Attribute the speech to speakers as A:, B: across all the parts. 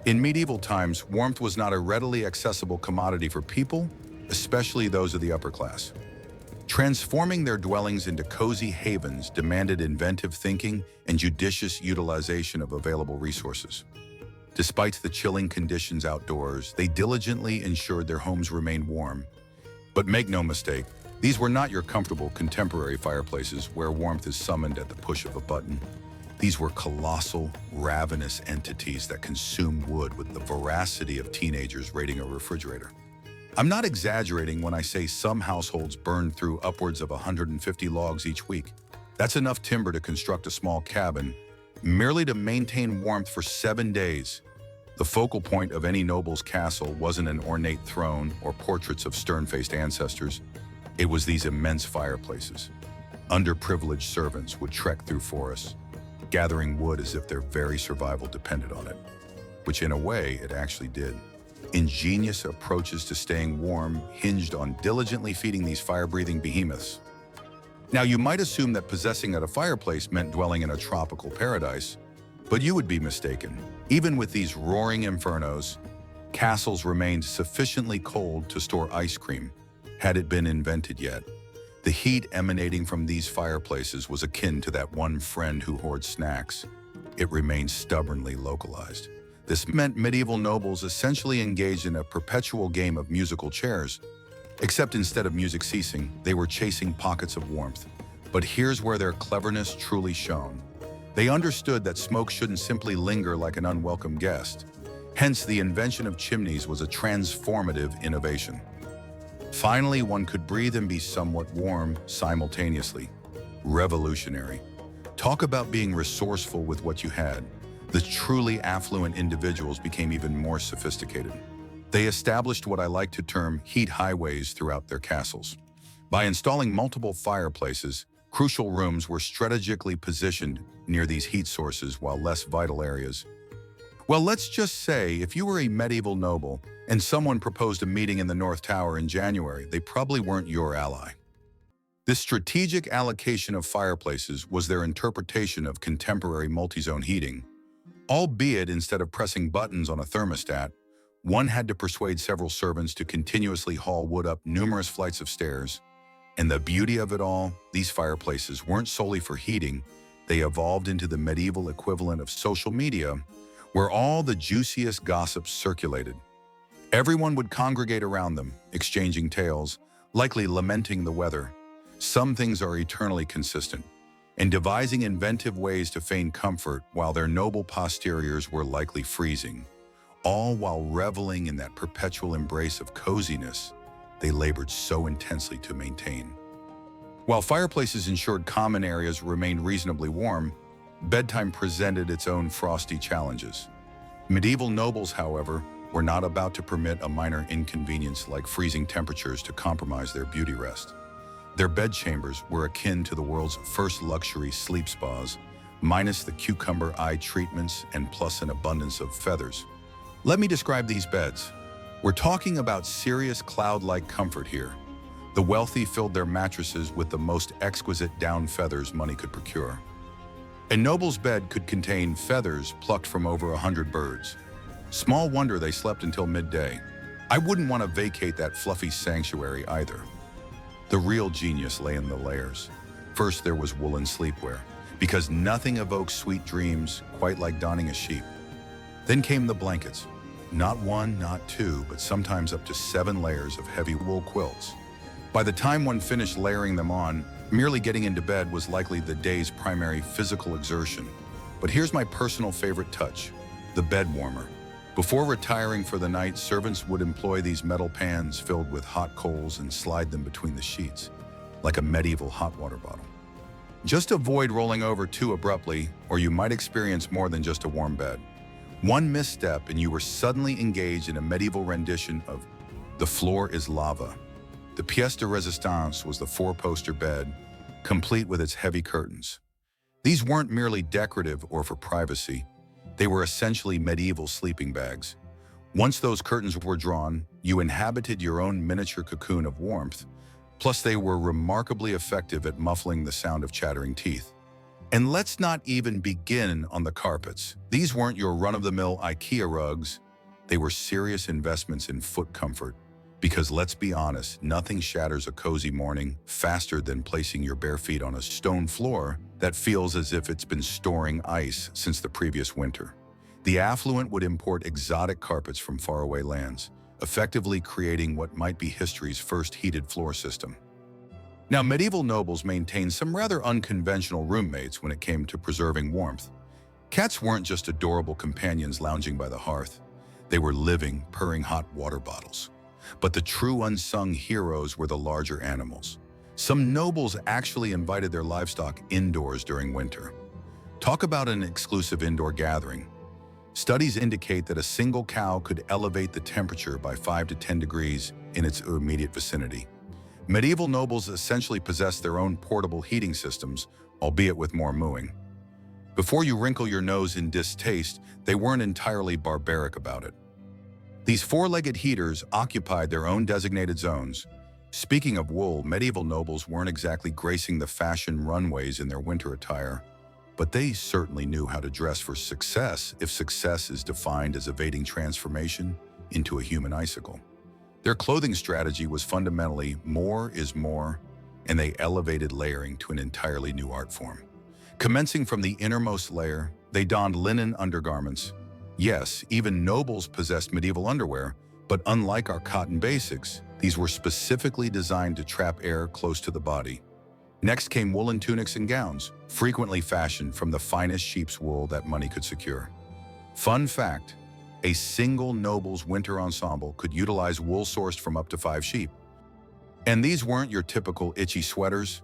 A: In medieval times, warmth was not a readily accessible commodity for people, especially those of the upper class. Transforming their dwellings into cozy havens demanded inventive thinking and judicious utilization of available resources. Despite the chilling conditions outdoors, they diligently ensured their homes remained warm. But make no mistake, these were not your comfortable contemporary fireplaces where warmth is summoned at the push of a button. These were colossal, ravenous entities that consumed wood with the voracity of teenagers raiding a refrigerator. I'm not exaggerating when I say some households burned through upwards of 150 logs each week. That's enough timber to construct a small cabin, merely to maintain warmth for 7 days. The focal point of any noble's castle wasn't an ornate throne or portraits of stern-faced ancestors. It was these immense fireplaces. Underprivileged servants would trek through forests, gathering wood as if their very survival depended on it, which in a way it actually did. Ingenious approaches to staying warm hinged on diligently feeding these fire-breathing behemoths. Now, you might assume that possessing a fireplace meant dwelling in a tropical paradise, but you would be mistaken. Even with these roaring infernos, castles remained sufficiently cold to store ice cream, had it been invented yet. The heat emanating from these fireplaces was akin to that one friend who hoards snacks. It remained stubbornly localized. This meant medieval nobles essentially engaged in a perpetual game of musical chairs, except instead of music ceasing, they were chasing pockets of warmth. But here's where their cleverness truly shone. They understood that smoke shouldn't simply linger like an unwelcome guest. Hence, the invention of chimneys was a transformative innovation. Finally, one could breathe and be somewhat warm simultaneously. Revolutionary. Talk about being resourceful with what you had. The truly affluent individuals became even more sophisticated. They established what I like to term heat highways throughout their castles. By installing multiple fireplaces, crucial rooms were strategically positioned near these heat sources while less vital areas. Well, let's just say if you were a medieval noble and someone proposed a meeting in the North Tower in January, they probably weren't your ally. This strategic allocation of fireplaces was their interpretation of contemporary multi-zone heating. Albeit instead of pressing buttons on a thermostat, one had to persuade several servants to continuously haul wood up numerous flights of stairs. And the beauty of it all, these fireplaces weren't solely for heating. They evolved into the medieval equivalent of social media, where all the juiciest gossips circulated. Everyone would congregate around them, exchanging tales, likely lamenting the weather. Some things are eternally consistent, and devising inventive ways to feign comfort while their noble posteriors were likely freezing, all while reveling in that perpetual embrace of coziness they labored so intensely to maintain. While fireplaces ensured common areas remained reasonably warm, bedtime presented its own frosty challenges. Medieval nobles, however, were not about to permit a minor inconvenience like freezing temperatures to compromise their beauty rest. Their bedchambers were akin to the world's first luxury sleep spas, minus the cucumber eye treatments and plus an abundance of feathers. Let me describe these beds. We're talking about serious cloud-like comfort here. The wealthy filled their mattresses with the most exquisite down feathers money could procure. A noble's bed could contain feathers plucked from over 100 birds. Small wonder they slept until midday. I wouldn't want to vacate that fluffy sanctuary either. The real genius lay in the layers. First, there was woolen sleepwear, because nothing evokes sweet dreams quite like donning a sheep. Then came the blankets. Not one, not two, but sometimes up to 7 layers of heavy wool quilts. By the time one finished layering them on, merely getting into bed was likely the day's primary physical exertion. But here's my personal favorite touch, the bed warmer. Before retiring for the night, servants would employ these metal pans filled with hot coals and slide them between the sheets, like a medieval hot water bottle. Just avoid rolling over too abruptly, or you might experience more than just a warm bed. One misstep and you were suddenly engaged in a medieval rendition of "The Floor is Lava." The pièce de résistance was the 4-poster bed, complete with its heavy curtains. These weren't merely decorative or for privacy. They were essentially medieval sleeping bags. Once those curtains were drawn, you inhabited your own miniature cocoon of warmth, plus they were remarkably effective at muffling the sound of chattering teeth. And let's not even begin on the carpets. These weren't your run-of-the-mill IKEA rugs. They were serious investments in foot comfort. Because let's be honest, nothing shatters a cozy morning faster than placing your bare feet on a stone floor that feels as if it's been storing ice since the previous winter. The affluent would import exotic carpets from faraway lands, effectively creating what might be history's first heated floor system. Now, medieval nobles maintained some rather unconventional roommates when it came to preserving warmth. Cats weren't just adorable companions lounging by the hearth. They were living, purring hot water bottles. But the true unsung heroes were the larger animals. Some nobles actually invited their livestock indoors during winter. Talk about an exclusive indoor gathering. Studies indicate that a single cow could elevate the temperature by 5 to 10 degrees in its immediate vicinity. Medieval nobles essentially possessed their own portable heating systems, albeit with more mooing. Before you wrinkle your nose in distaste, they weren't entirely barbaric about it. These four-legged heaters occupied their own designated zones. Speaking of wool, medieval nobles weren't exactly gracing the fashion runways in their winter attire, but they certainly knew how to dress for success if success is defined as evading transformation into a human icicle. Their clothing strategy was fundamentally more is more, and they elevated layering to an entirely new art form. Commencing from the innermost layer, they donned linen undergarments. Yes, even nobles possessed medieval underwear, but unlike our cotton basics, these were specifically designed to trap air close to the body. Next came woolen tunics and gowns, frequently fashioned from the finest sheep's wool that money could secure. Fun fact, a single noble's winter ensemble could utilize wool sourced from up to 5 sheep. And these weren't your typical itchy sweaters.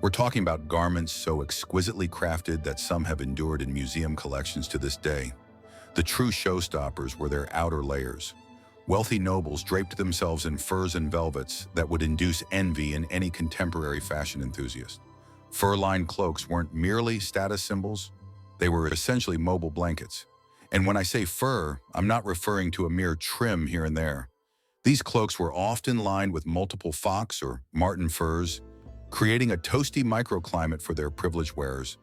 A: We're talking about garments so exquisitely crafted that some have endured in museum collections to this day. The true showstoppers were their outer layers. Wealthy nobles draped themselves in furs and velvets that would induce envy in any contemporary fashion enthusiast. Fur-lined cloaks weren't merely status symbols, they were essentially mobile blankets. And when I say fur, I'm not referring to a mere trim here and there. These cloaks were often lined with multiple fox or marten furs, creating a toasty microclimate for their privileged wearers.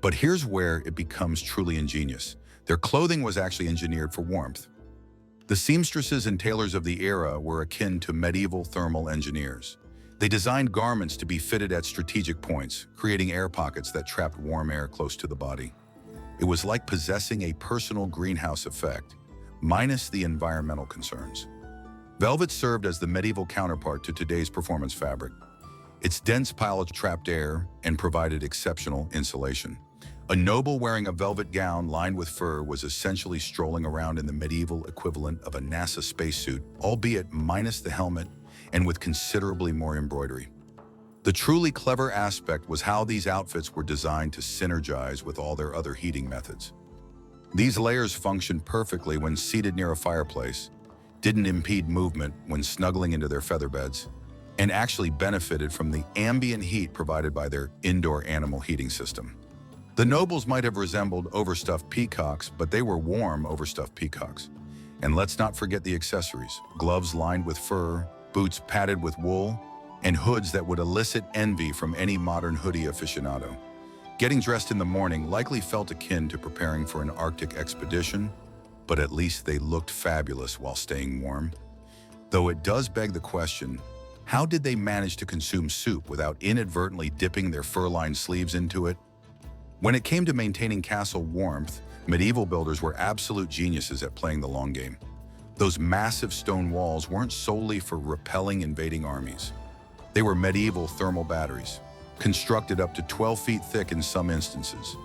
A: But here's where it becomes truly ingenious. Their clothing was actually engineered for warmth. The seamstresses and tailors of the era were akin to medieval thermal engineers. They designed garments to be fitted at strategic points, creating air pockets that trapped warm air close to the body. It was like possessing a personal greenhouse effect, minus the environmental concerns. Velvet served as the medieval counterpart to today's performance fabric. Its dense pile trapped air and provided exceptional insulation. A noble wearing a velvet gown lined with fur was essentially strolling around in the medieval equivalent of a NASA spacesuit, albeit minus the helmet and with considerably more embroidery. The truly clever aspect was how these outfits were designed to synergize with all their other heating methods. These layers functioned perfectly when seated near a fireplace, didn't impede movement when snuggling into their feather beds, and actually benefited from the ambient heat provided by their indoor animal heating system. The nobles might have resembled overstuffed peacocks, but they were warm, overstuffed peacocks. And let's not forget the accessories: gloves lined with fur, boots padded with wool, and hoods that would elicit envy from any modern hoodie aficionado. Getting dressed in the morning likely felt akin to preparing for an Arctic expedition, but at least they looked fabulous while staying warm. Though it does beg the question, how did they manage to consume soup without inadvertently dipping their fur-lined sleeves into it? When it came to maintaining castle warmth, medieval builders were absolute geniuses at playing the long game. Those massive stone walls weren't solely for repelling invading armies. They were medieval thermal batteries, constructed up to 12 feet thick in some instances.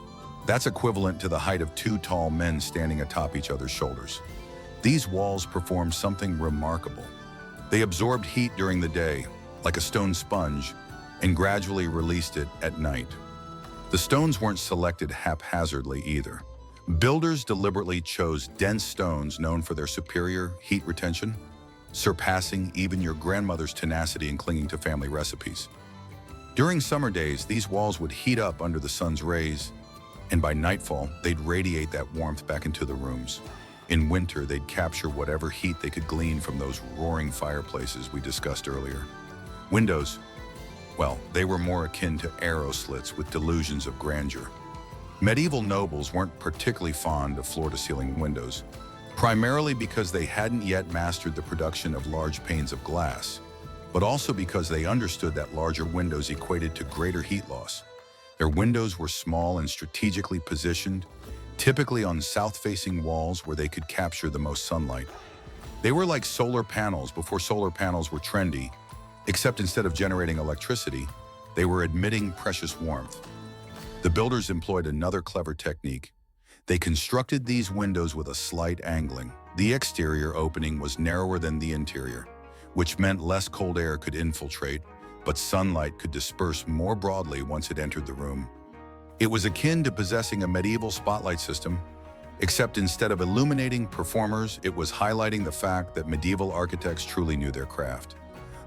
A: That's equivalent to the height of 2 tall men standing atop each other's shoulders. These walls performed something remarkable. They absorbed heat during the day, like a stone sponge, and gradually released it at night. The stones weren't selected haphazardly either. Builders deliberately chose dense stones known for their superior heat retention, surpassing even your grandmother's tenacity in clinging to family recipes. During summer days, these walls would heat up under the sun's rays, and by nightfall, they'd radiate that warmth back into the rooms. In winter, they'd capture whatever heat they could glean from those roaring fireplaces we discussed earlier. Windows, well, they were more akin to arrow slits with delusions of grandeur. Medieval nobles weren't particularly fond of floor-to-ceiling windows, primarily because they hadn't yet mastered the production of large panes of glass, but also because they understood that larger windows equated to greater heat loss. Their windows were small and strategically positioned, typically on south-facing walls where they could capture the most sunlight. They were like solar panels before solar panels were trendy, except instead of generating electricity, they were emitting precious warmth. The builders employed another clever technique. They constructed these windows with a slight angling. The exterior opening was narrower than the interior, which meant less cold air could infiltrate, but sunlight could disperse more broadly once it entered the room. It was akin to possessing a medieval spotlight system, except instead of illuminating performers, it was highlighting the fact that medieval architects truly knew their craft.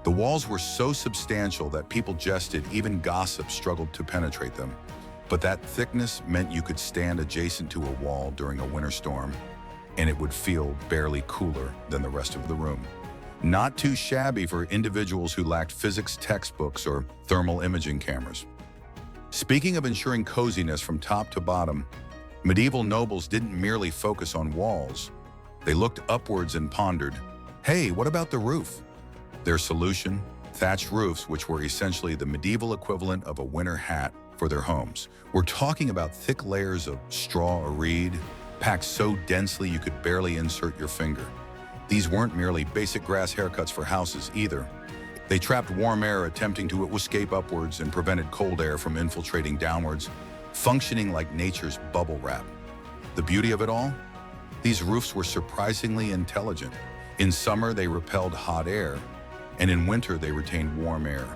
A: The walls were so substantial that people jested, even gossip struggled to penetrate them. But that thickness meant you could stand adjacent to a wall during a winter storm, and it would feel barely cooler than the rest of the room. Not too shabby for individuals who lacked physics textbooks or thermal imaging cameras. Speaking of ensuring coziness from top to bottom, medieval nobles didn't merely focus on walls. They looked upwards and pondered, hey, what about the roof? Their solution? Thatched roofs, which were essentially the medieval equivalent of a winter hat for their homes. We're talking about thick layers of straw or reed, packed so densely you could barely insert your finger. These weren't merely basic grass haircuts for houses either. They trapped warm air attempting to escape upwards and prevented cold air from infiltrating downwards, functioning like nature's bubble wrap. The beauty of it all? These roofs were surprisingly intelligent. In summer, they repelled hot air, and in winter, they retained warm air.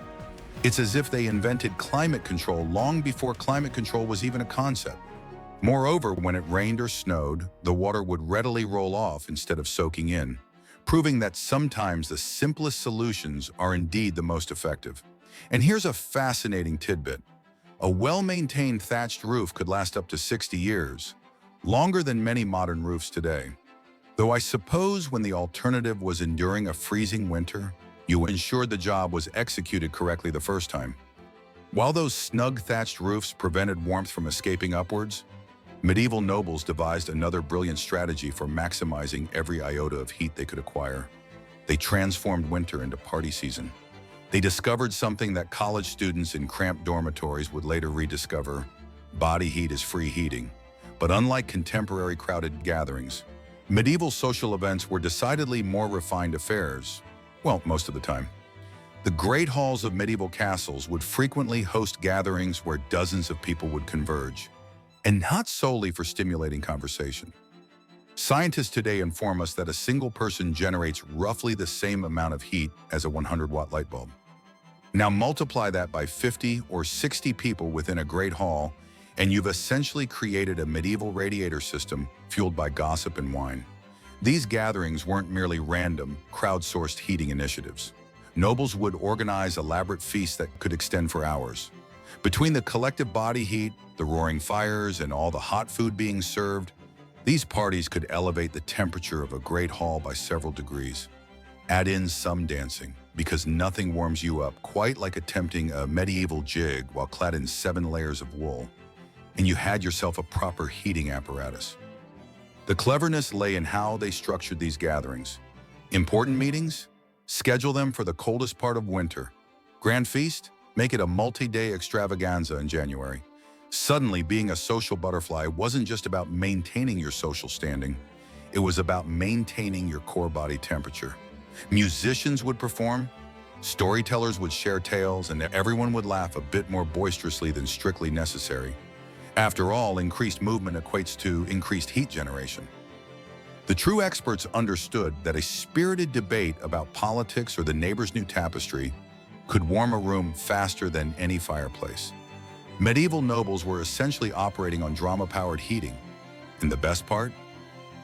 A: It's as if they invented climate control long before climate control was even a concept. Moreover, when it rained or snowed, the water would readily roll off instead of soaking in, proving that sometimes the simplest solutions are indeed the most effective. And here's a fascinating tidbit. A well-maintained thatched roof could last up to 60 years, longer than many modern roofs today. Though I suppose when the alternative was enduring a freezing winter, you ensured the job was executed correctly the first time. While those snug thatched roofs prevented warmth from escaping upwards, medieval nobles devised another brilliant strategy for maximizing every iota of heat they could acquire. They transformed winter into party season. They discovered something that college students in cramped dormitories would later rediscover: body heat is free heating. But unlike contemporary crowded gatherings, medieval social events were decidedly more refined affairs. Well, most of the time. The great halls of medieval castles would frequently host gatherings where dozens of people would converge, and not solely for stimulating conversation. Scientists today inform us that a single person generates roughly the same amount of heat as a 100-watt light bulb. Now multiply that by 50 or 60 people within a great hall, and you've essentially created a medieval radiator system fueled by gossip and wine. These gatherings weren't merely random, crowdsourced heating initiatives. Nobles would organize elaborate feasts that could extend for hours. Between the collective body heat, the roaring fires, and all the hot food being served, these parties could elevate the temperature of a great hall by several degrees. Add in some dancing, because nothing warms you up quite like attempting a medieval jig while clad in 7 layers of wool, and you had yourself a proper heating apparatus. The cleverness lay in how they structured these gatherings. Important meetings? Schedule them for the coldest part of winter. Grand feast? Make it a multi-day extravaganza in January. Suddenly, being a social butterfly wasn't just about maintaining your social standing. It was about maintaining your core body temperature. Musicians would perform, storytellers would share tales, and everyone would laugh a bit more boisterously than strictly necessary. After all, increased movement equates to increased heat generation. The true experts understood that a spirited debate about politics or the neighbor's new tapestry could warm a room faster than any fireplace. Medieval nobles were essentially operating on drama-powered heating. And the best part?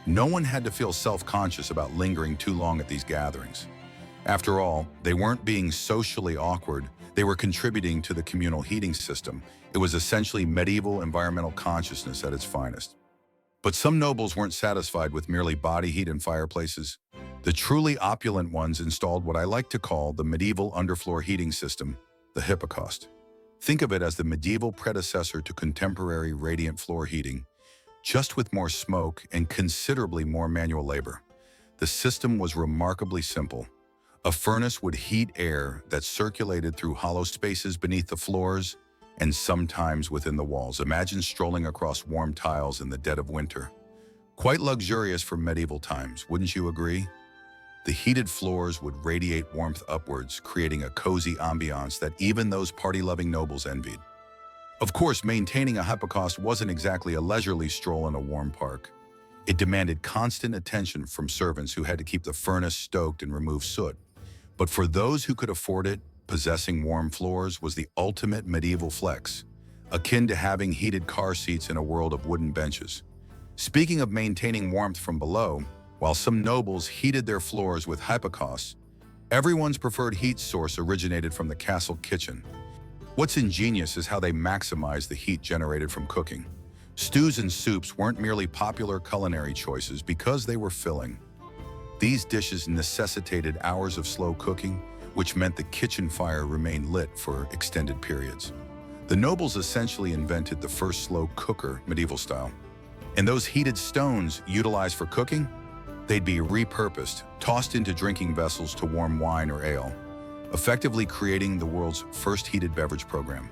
A: No one had to feel self-conscious about lingering too long at these gatherings. After all, they weren't being socially awkward. They were contributing to the communal heating system. It was essentially medieval environmental consciousness at its finest. But some nobles weren't satisfied with merely body heat and fireplaces. The truly opulent ones installed what I like to call the medieval underfloor heating system, the hypocaust. Think of it as the medieval predecessor to contemporary radiant floor heating, just with more smoke and considerably more manual labor. The system was remarkably simple. A furnace would heat air that circulated through hollow spaces beneath the floors and sometimes within the walls. Imagine strolling across warm tiles in the dead of winter. Quite luxurious for medieval times, wouldn't you agree? The heated floors would radiate warmth upwards, creating a cozy ambiance that even those party-loving nobles envied. Of course, maintaining a hypocaust wasn't exactly a leisurely stroll in a warm park. It demanded constant attention from servants who had to keep the furnace stoked and remove soot. But for those who could afford it, possessing warm floors was the ultimate medieval flex, akin to having heated car seats in a world of wooden benches. Speaking of maintaining warmth from below, while some nobles heated their floors with hypocausts, everyone's preferred heat source originated from the castle kitchen. What's ingenious is how they maximized the heat generated from cooking. Stews and soups weren't merely popular culinary choices because they were filling. These dishes necessitated hours of slow cooking, which meant the kitchen fire remained lit for extended periods. The nobles essentially invented the first slow cooker, medieval style. And those heated stones utilized for cooking, they'd be repurposed, tossed into drinking vessels to warm wine or ale, effectively creating the world's first heated beverage program.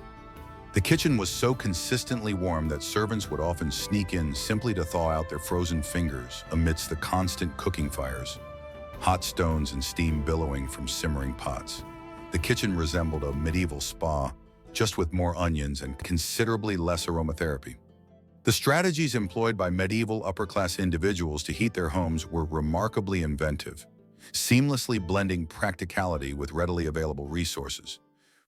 A: The kitchen was so consistently warm that servants would often sneak in simply to thaw out their frozen fingers amidst the constant cooking fires, hot stones and steam billowing from simmering pots. The kitchen resembled a medieval spa, just with more onions and considerably less aromatherapy. The strategies employed by medieval upper-class individuals to heat their homes were remarkably inventive, seamlessly blending practicality with readily available resources.